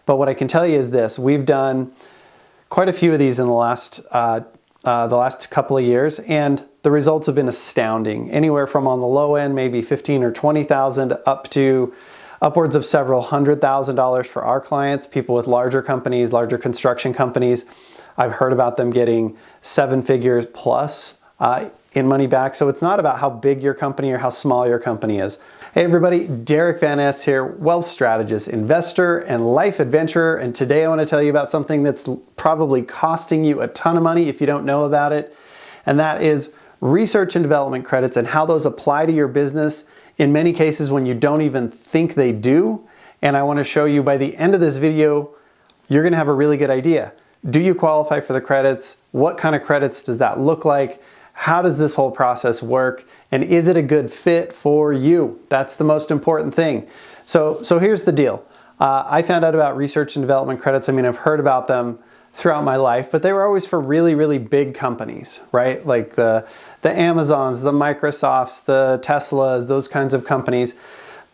But what I can tell you is this: we've done quite a few of these in the last couple of years, and the results have been astounding. Anywhere from on the low end, maybe 15 or 20,000, up to upwards of several $100,000 for our clients, people with larger companies, larger construction companies. I've heard about them getting 7 figures plus in money back. So it's not about how big your company or how small your company is. Hey everybody, Derick Van Ness here, wealth strategist, investor, and life adventurer. And today I want to tell you about something that's probably costing you a ton of money if you don't know about it. And that is research and development credits and how those apply to your business in many cases when you don't even think they do. And I want to show you by the end of this video, you're going to have a really good idea. Do you qualify for the credits? What kind of credits does that look like? How does this whole process work? And is it a good fit for you? That's the most important thing. So here's the deal. I found out about research and development credits. I mean, I've heard about them throughout my life, but they were always for really, really big companies, right? Like the Amazons, the Microsofts, the Teslas, those kinds of companies.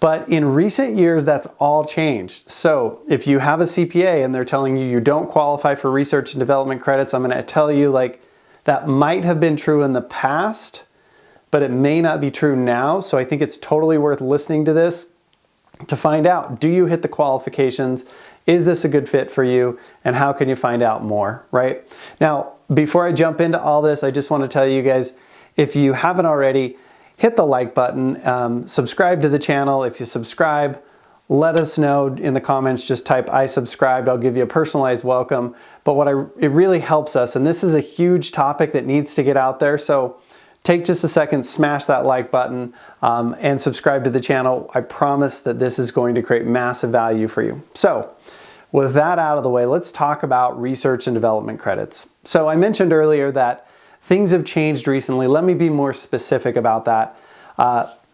But in recent years, that's all changed. So if you have a CPA and they're telling you don't qualify for research and development credits, I'm going to tell you that might have been true in the past, but it may not be true now. So I think it's totally worth listening to this to find out, do you hit the qualifications? Is this a good fit for you? And how can you find out more, right? Now, before I jump into all this, I just want to tell you guys, if you haven't already, hit the like button, subscribe to the channel. If you subscribe, let us know in the comments, just type I subscribed, I'll give you a personalized welcome. But it really helps us, and this is a huge topic that needs to get out there, so take just a second, smash that like button, and subscribe to the channel. I promise that this is going to create massive value for you. So with that out of the way, let's talk about research and development credits. So I mentioned earlier that things have changed recently. Let me be more specific about that.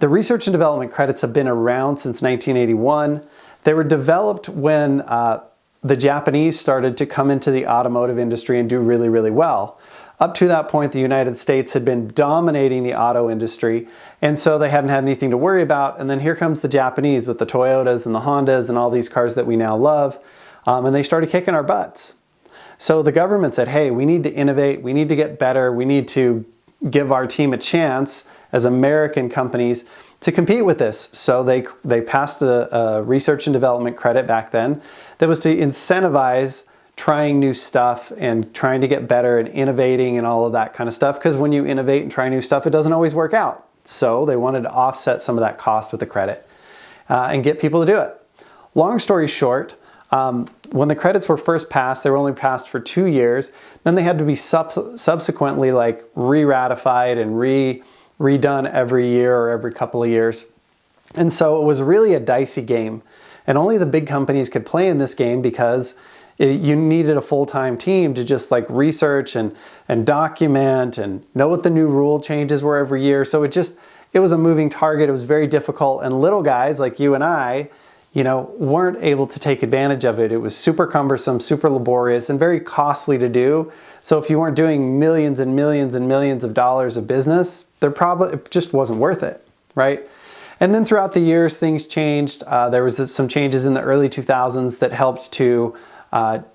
The research and development credits have been around since 1981. They were developed when the Japanese started to come into the automotive industry and do really, really well. Up to that point, the United States had been dominating the auto industry, and so they hadn't had anything to worry about. And then here comes the Japanese with the Toyotas and the Hondas and all these cars that we now love, and they started kicking our butts. So the government said, hey, we need to innovate, we need to get better, we need to give our team a chance as American companies to compete with this. So they passed a research and development credit back then that was to incentivize trying new stuff and trying to get better and innovating and all of that kind of stuff. Because when you innovate and try new stuff, it doesn't always work out. So they wanted to offset some of that cost with the credit and get people to do it. Long story short, when the credits were first passed, they were only passed for 2 years. Then they had to be subsequently re-ratified and redone every year or every couple of years. And so it was really a dicey game. And only the big companies could play in this game because you needed a full-time team to just research and document and know what the new rule changes were every year. So it was a moving target. It was very difficult. And little guys like you and I, weren't able to take advantage of it. It was super cumbersome, super laborious, and very costly to do. So if you weren't doing millions and millions and millions of dollars of business, it just wasn't worth it, right? And then throughout the years, things changed. There was some changes in the early 2000s that helped to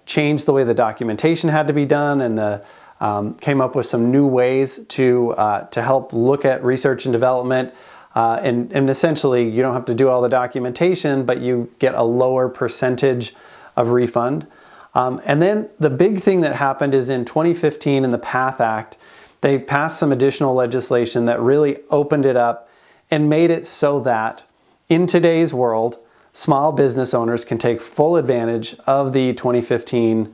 change the way the documentation had to be done, and came up with some new ways to help look at research and development. And essentially, you don't have to do all the documentation, but you get a lower percentage of refund. And then the big thing that happened is in 2015 in the PATH Act, they passed some additional legislation that really opened it up and made it so that in today's world, small business owners can take full advantage of the 2015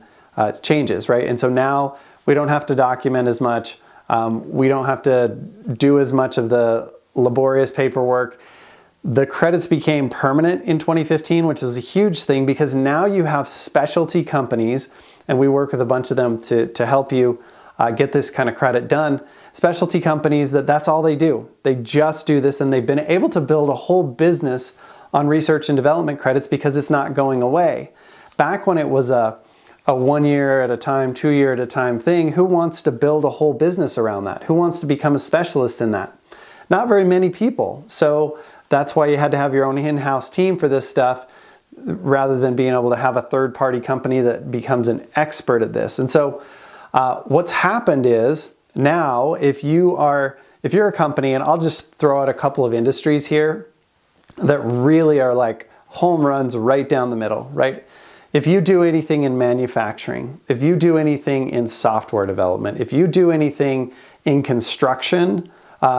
changes, right? And so now we don't have to document as much. We don't have to do as much of the laborious paperwork. The credits became permanent in 2015, which is a huge thing because now you have specialty companies, and we work with a bunch of them to help you get this kind of credit done. Specialty companies, that's all they do. They just do this, and they've been able to build a whole business on research and development credits because it's not going away. Back when it was a 1 year at a time, 2 year at a time thing, who wants to build a whole business around that? Who wants to become a specialist in that? Not very many people. So that's why you had to have your own in-house team for this stuff. rather than being able to have a third-party company that becomes an expert at this. And so what's happened is now if you're a company, and I'll just throw out a couple of industries here that really are like home runs right down the middle, right? If you do anything in manufacturing, if you do anything in software development, if you do anything in construction,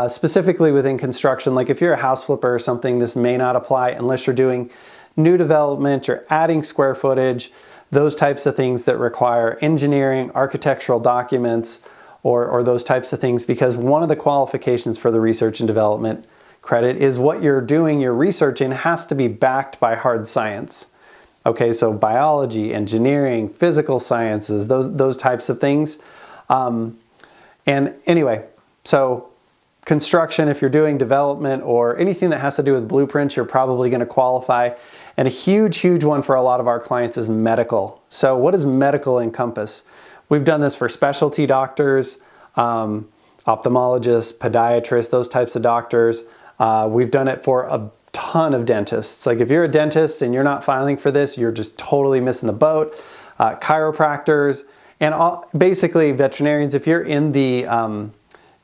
specifically within construction, like if you're a house flipper or something, this may not apply unless you're doing new development or adding square footage, those types of things that require engineering, architectural documents, or those types of things, because one of the qualifications for the research and development credit is what you're doing your research in has to be backed by hard science. Okay, so biology, engineering, physical sciences, those types of things. And anyway, so construction, if you're doing development or anything that has to do with blueprints, you're probably going to qualify. And a huge one for a lot of our clients is medical. So what does medical encompass? We've done this for specialty doctors, ophthalmologists, podiatrists, those types of doctors. We've done it for a ton of dentists. Like if you're a dentist and you're not filing for this, you're just totally missing the boat. Chiropractors and basically veterinarians. If you're in the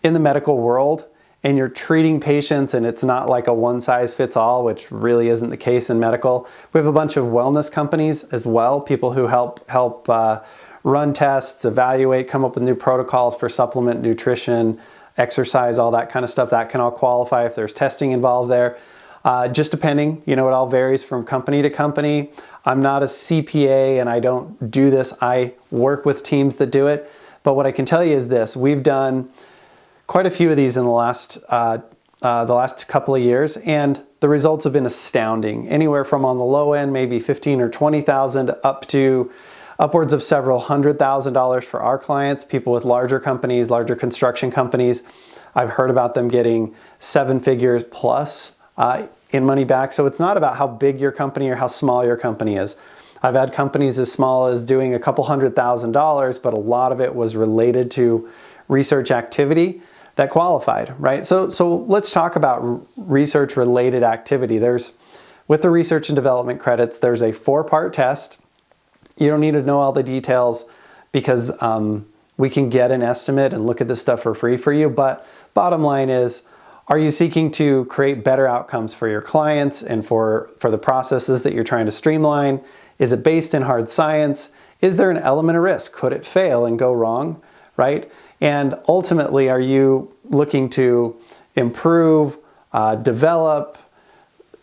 medical world and you're treating patients and it's not like a one size fits all, which really isn't the case in medical. We have a bunch of wellness companies as well, people who help run tests, evaluate, come up with new protocols for supplement, nutrition, exercise, all that kind of stuff. That can all qualify if there's testing involved there. Just depending, it all varies from company to company. I'm not a CPA and I don't do this. I work with teams that do it. But what I can tell you is this: we've done quite a few of these in the last couple of years, and the results have been astounding. Anywhere from on the low end, maybe 15 or 20,000, up to upwards of several $100,000 for our clients, people with larger companies, larger construction companies. I've heard about them getting 7 figures plus in money back. So it's not about how big your company or how small your company is. I've had companies as small as doing a couple $100,000, but a lot of it was related to research activity that qualified, right? So let's talk about research related activity. With the research and development credits, there's a 4-part test. You don't need to know all the details because we can get an estimate and look at this stuff for free for you. But bottom line is, are you seeking to create better outcomes for your clients and for the processes that you're trying to streamline? Is it based in hard science? Is there an element of risk? Could it fail and go wrong, right? And ultimately, are you looking to improve, develop,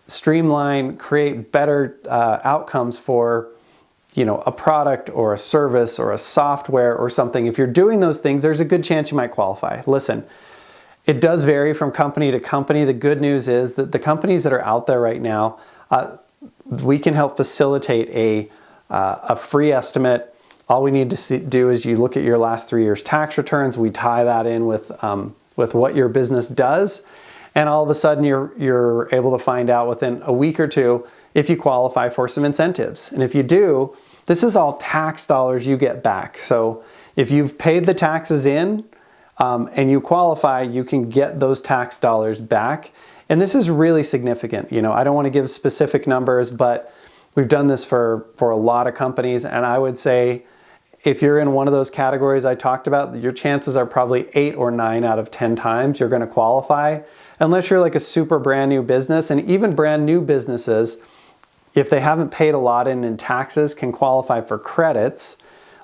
streamline, create better outcomes for a product or a service or a software or something? If you're doing those things, there's a good chance you might qualify. Listen, it does vary from company to company. The good news is that the companies that are out there right now, we can help facilitate a free estimate. All we need to do is you look at your last 3 years' tax returns. We tie that in with what your business does, and all of a sudden you're able to find out within a week or two if you qualify for some incentives. And if you do, this is all tax dollars you get back. So if you've paid the taxes in and you qualify, you can get those tax dollars back. And this is really significant. I don't want to give specific numbers, but we've done this for a lot of companies. And I would say if you're in one of those categories I talked about, your chances are probably 8 or 9 out of 10 times you're going to qualify, unless you're like a super brand new business. And even brand new businesses, if they haven't paid a lot in taxes, can qualify for credits,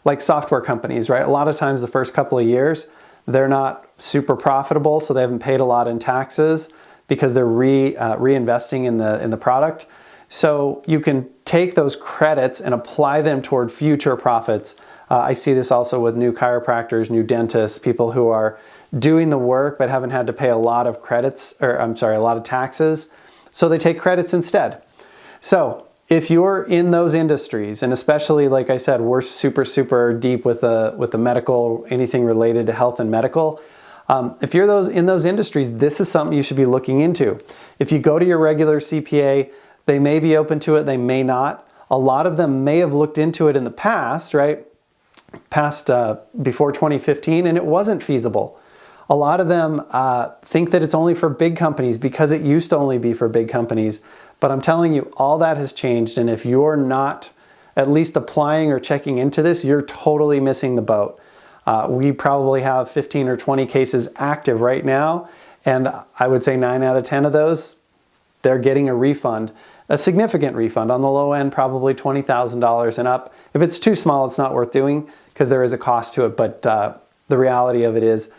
like software companies, right? A lot of times the first couple of years, they're not super profitable, so they haven't paid a lot in taxes because they're reinvesting in the product. So you can take those credits and apply them toward future profits. I see this also with new chiropractors, new dentists, people who are doing the work but haven't had to pay a lot of a lot of taxes. So they take credits instead. So if you're in those industries, and especially, like I said, we're super deep with the medical, anything related to health and medical. If you're in those industries, this is something you should be looking into. If you go to your regular CPA, they may be open to it, they may not. A lot of them may have looked into it in the past, right? Before 2015, and it wasn't feasible. A lot of them think that it's only for big companies because it used to only be for big companies. But I'm telling you, all that has changed. And if you're not at least applying or checking into this, you're totally missing the boat. We probably have 15 or 20 cases active right now. And I would say 9 out of 10 of those, they're getting a refund, a significant refund. On the low end, probably $20,000 and up. If it's too small, it's not worth doing because there is a cost to it. But the reality of it is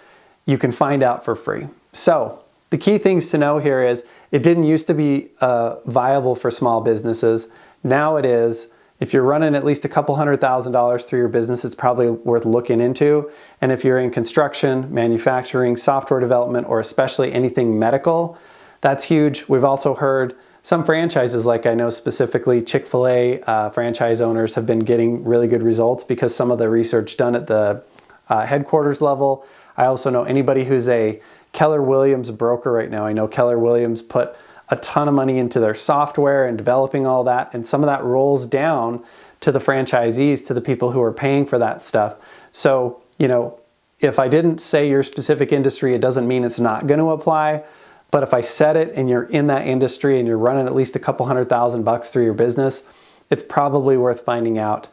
you can find out for free. So the key things to know here is it didn't used to be viable for small businesses. Now it is. If you're running at least a couple $100,000 through your business, it's probably worth looking into. And if you're in construction, manufacturing, software development, or especially anything medical, that's huge. We've also heard some franchises, like I know specifically Chick-fil-A franchise owners have been getting really good results because some of the research done at the headquarters level. I also know anybody who's a Keller Williams broker right now. I know Keller Williams put a ton of money into their software and developing all that, and some of that rolls down to the franchisees, to the people who are paying for that stuff. So, you know, if I didn't say your specific industry, it doesn't mean it's not going to apply. But if I said it and you're in that industry and you're running at least a couple $100,000 through your business, it's probably worth finding out.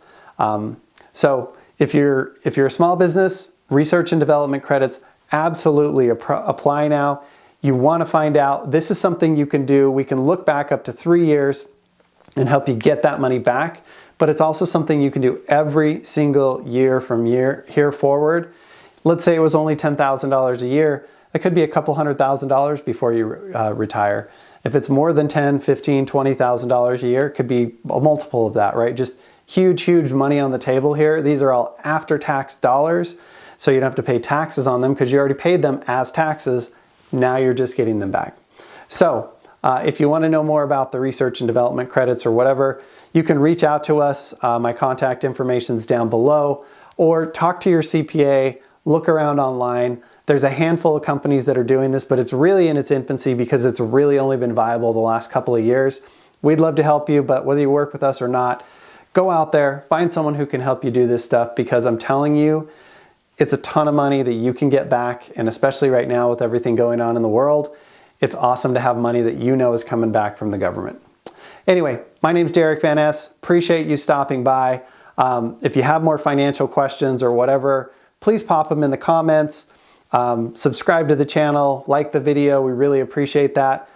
So if you're a small business, research and development credits, absolutely apply now. You want to find out, this is something you can do. We can look back up to 3 years and help you get that money back. But it's also something you can do every single year from here forward. Let's say it was only $10,000 a year. It could be a couple $100,000 before you retire. If it's more than $10,000, $15,000, $20,000 a year, it could be a multiple of that, right? Just huge, huge money on the table here. These are all after-tax dollars, so you don't have to pay taxes on them because you already paid them as taxes. Now you're just getting them back. So if you want to know more about the research and development credits or whatever, you can reach out to us. My contact information is down below, or talk to your CPA, look around online. There's a handful of companies that are doing this, but it's really in its infancy because it's really only been viable the last couple of years. We'd love to help you, but whether you work with us or not, go out there, find someone who can help you do this stuff, because I'm telling you, it's a ton of money that you can get back, and especially right now with everything going on in the world, it's awesome to have money that you know is coming back from the government. Anyway, my name's Derick Van Ness. Appreciate you stopping by. If you have more financial questions or whatever, please pop them in the comments. Subscribe to the channel, like the video. We really appreciate that.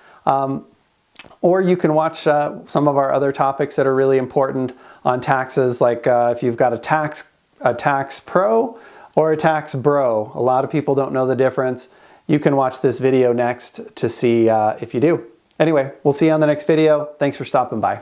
Or you can watch some of our other topics that are really important on taxes, like if you've got a tax pro or a tax bro. A lot of people don't know the difference. You can watch this video next to see if you do. Anyway, we'll see you on the next video. Thanks for stopping by.